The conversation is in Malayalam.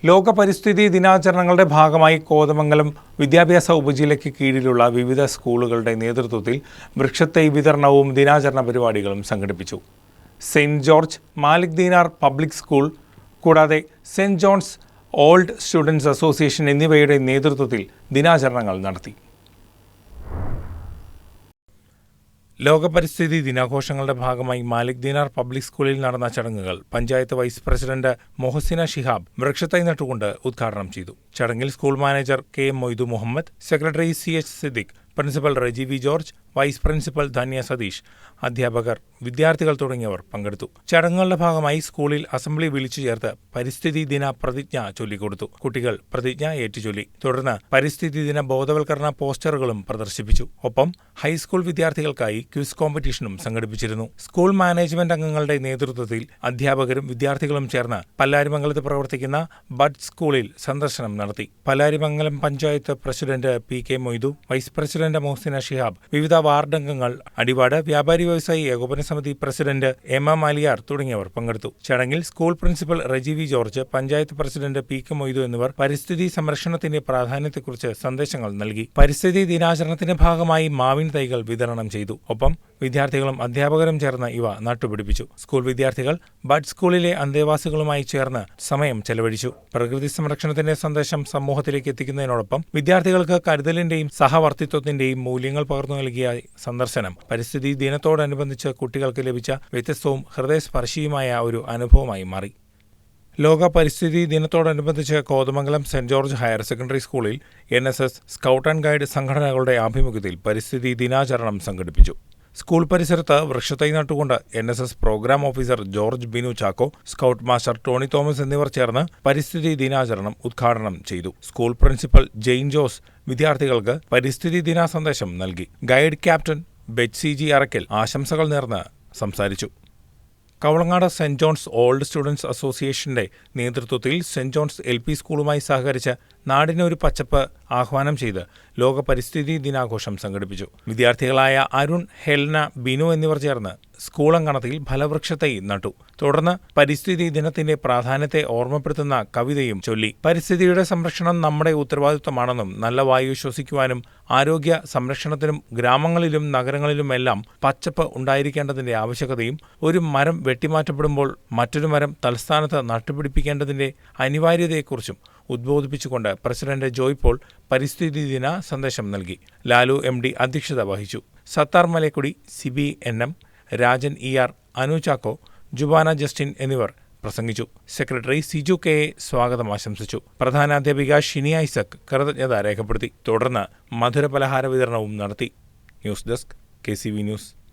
ലോക പരിസ്ഥിതി ദിനാചരണങ്ങളുടെ ഭാഗമായി കോതമംഗലം വിദ്യാഭ്യാസ ഉപജില്ലയ്ക്ക് കീഴിലുള്ള വിവിധ സ്കൂളുകളുടെ നേതൃത്വത്തിൽ വൃക്ഷത്തൈ വിതരണവും ദിനാചരണ പരിപാടികളും സംഘടിപ്പിച്ചു. Saint George Malik Dinar Public School കൂടാതെ Saint John's old Students Association എന്നിവയുടെ നേതൃത്വത്തിൽ ദിനാചരണങ്ങൾ നടത്തി. ലോക പരിസ്ഥിതി ദിനാഘോഷങ്ങളുടെ ഭാഗമായി മാലിക് ദീനാർ പബ്ലിക് സ്കൂളിൽ നടന്ന ചടങ്ങുകൾ പഞ്ചായത്ത് വൈസ് പ്രസിഡന്റ് മൊഹസിന ഷിഹാബ് വൃക്ഷത്തൈ നട്ടുകൊണ്ട് ഉദ്ഘാടനം ചെയ്തു. ചടങ്ങിൽ school manager KM Moidu Muhammad, secretary CH Siddique, principal Reji V George, vice principal Dhanya Satheesh, അധ്യാപകർ, വിദ്യാർത്ഥികൾ തുടങ്ങിയവർ പങ്കെടുത്തു. ചടങ്ങുകളുടെ ഭാഗമായി സ്കൂളിൽ അസംബ്ലി വിളിച്ചു ചേർത്ത് പരിസ്ഥിതി ദിന പ്രതിജ്ഞ ചൊല്ലിക്കൊടുത്തു. കുട്ടികൾ പ്രതിജ്ഞ ഏറ്റുചൊല്ലി. തുടർന്ന് പരിസ്ഥിതി ദിന ബോധവൽക്കരണ പോസ്റ്ററുകളും പ്രദർശിപ്പിച്ചു. ഒപ്പം ഹൈസ്കൂൾ വിദ്യാർത്ഥികൾക്കായി ക്വിസ് കോമ്പറ്റീഷനും സംഘടിപ്പിച്ചിരുന്നു. സ്കൂൾ മാനേജ്മെന്റ് അംഗങ്ങളുടെ നേതൃത്വത്തിൽ അധ്യാപകരും വിദ്യാർത്ഥികളും ചേർന്ന് പല്ലാരിമംഗലത്ത് പ്രവർത്തിക്കുന്ന ബഡ് സ്കൂളിൽ സന്ദർശനം നടത്തി. Pallarimangalam panchayat president PK Moidu, vice president Mohasina Shihab, വിവിധ വാർഡ് അംഗങ്ങൾ, അടിവാട് വ്യാപാരി വ്യവസായി ഏകോപന സമിതി പ്രസിഡന്റ് MM ആലിയാർ തുടങ്ങിയവർ പങ്കെടുത്തു. ചടങ്ങിൽ school principal Reji V George, panchayat president PK Moidu എന്നിവർ പരിസ്ഥിതി സംരക്ഷണത്തിന്റെ പ്രാധാന്യത്തെക്കുറിച്ച് സന്ദേശങ്ങൾ നൽകി. പരിസ്ഥിതി ദിനാചരണത്തിന്റെ ഭാഗമായി മാവിൻ തൈകൾ വിതരണം ചെയ്തു. ഒപ്പം വിദ്യാർത്ഥികളും അധ്യാപകരും ചേർന്ന് ഇവ നട്ടുപിടിപ്പിച്ചു. സ്കൂൾ വിദ്യാർത്ഥികൾ ബഡ് സ്കൂളിലെ അന്തേവാസികളുമായി ചേർന്ന് സമയം ചെലവഴിച്ചു. പ്രകൃതി സംരക്ഷണത്തിന്റെ സന്ദേശം സമൂഹത്തിലേക്ക് എത്തിക്കുന്നതിനോടൊപ്പം വിദ്യാർത്ഥികൾക്ക് കരുതലിന്റെയും സഹവർത്തിത്വത്തിന്റെയും മൂല്യങ്ങൾ പകർന്നു നൽകിയ സന്ദർശനം പരിസ്ഥിതി ദിനത്തോടനുബന്ധിച്ച് കുട്ടികൾക്ക് ലഭിച്ച വ്യത്യസ്തവും ഹൃദയസ്പർശിയുമായ ഒരു അനുഭവമായി മാറി. ലോക പരിസ്ഥിതി ദിനത്തോടനുബന്ധിച്ച് Kothamangalam Saint George higher secondary സ്കൂളിൽ NSS, സ്കൗട്ട് ആൻഡ് ഗൈഡ് സംഘടനകളുടെ ആഭിമുഖ്യത്തിൽ പരിസ്ഥിതി ദിനാചരണം സംഘടിപ്പിച്ചു. സ്കൂൾ പരിസരത്ത് വൃക്ഷത്തൈ നട്ടുകൊണ്ട് NSS programme officer George Binu Chacko, scout master Tony Thomas എന്നിവർ ചേർന്ന് പരിസ്ഥിതി ദിനാചരണം ഉദ്ഘാടനം ചെയ്തു. സ്കൂൾ പ്രിൻസിപ്പൽ ജെയിൻ ജോസ് വിദ്യാർത്ഥികൾക്ക് പരിസ്ഥിതി ദിന സന്ദേശം നൽകി. Guide captain Betsy G Arakkal ആശംസകൾ നേർന്ന് സംസാരിച്ചു. Kavalangad Saint John's old students അസോസിയേഷന്റെ നേതൃത്വത്തിൽ സെന്റ് ജോൺസ് LP സ്കൂളുമായി സഹകരിച്ച് നാടിനൊരു പച്ചപ്പ് ആഹ്വാനം ചെയ്ത് ലോക പരിസ്ഥിതി ദിനാഘോഷം സംഘടിപ്പിച്ചു. വിദ്യാർത്ഥികളായ അരുൺ, ഹെൽന, ബിനു എന്നിവർ ചേർന്ന് സ്കൂൾ അങ്കണത്തിൽ ഫലവൃക്ഷത്തൈ നട്ടു. തുടർന്ന് പരിസ്ഥിതി ദിനത്തിന്റെ പ്രാധാന്യത്തെ ഓർമ്മപ്പെടുത്തുന്ന കവിതയും ചൊല്ലി. പരിസ്ഥിതിയുടെ സംരക്ഷണം നമ്മുടെ ഉത്തരവാദിത്വമാണെന്നും നല്ല വായു ശ്വസിക്കുവാനും ആരോഗ്യ സംരക്ഷണത്തിനും ഗ്രാമങ്ങളിലും നഗരങ്ങളിലുമെല്ലാം പച്ചപ്പ് ഉണ്ടായിരിക്കേണ്ടതിന്റെ ആവശ്യകതയും ഒരു മരം വെട്ടിമാറ്റപ്പെടുമ്പോൾ മറ്റൊരു മരം തൽസ്ഥാനത്ത് നട്ടുപിടിപ്പിക്കേണ്ടതിന്റെ അനിവാര്യതയെക്കുറിച്ചും ഉദ്ബോധിപ്പിച്ചുകൊണ്ട് പ്രസിഡന്റ് ജോയ് പോൾ പരിസ്ഥിതി ദിന സന്ദേശം നൽകി. ലാലു MD അധ്യക്ഷത വഹിച്ചു. സത്താർ മലേക്കുടി, സിബി NM, രാജൻ ER, അനു ചാക്കോ, ജുബാന ജസ്റ്റിൻ എന്നിവർ പ്രസംഗിച്ചു. സെക്രട്ടറി സിജു KA സ്വാഗതം ആശംസിച്ചു. പ്രധാനാധ്യാപിക ഷിനി ഐസക് കൃതജ്ഞത രേഖപ്പെടുത്തി. തുടർന്ന് മധുരപലഹാര വിതരണവും നടത്തി. News desk KCV news.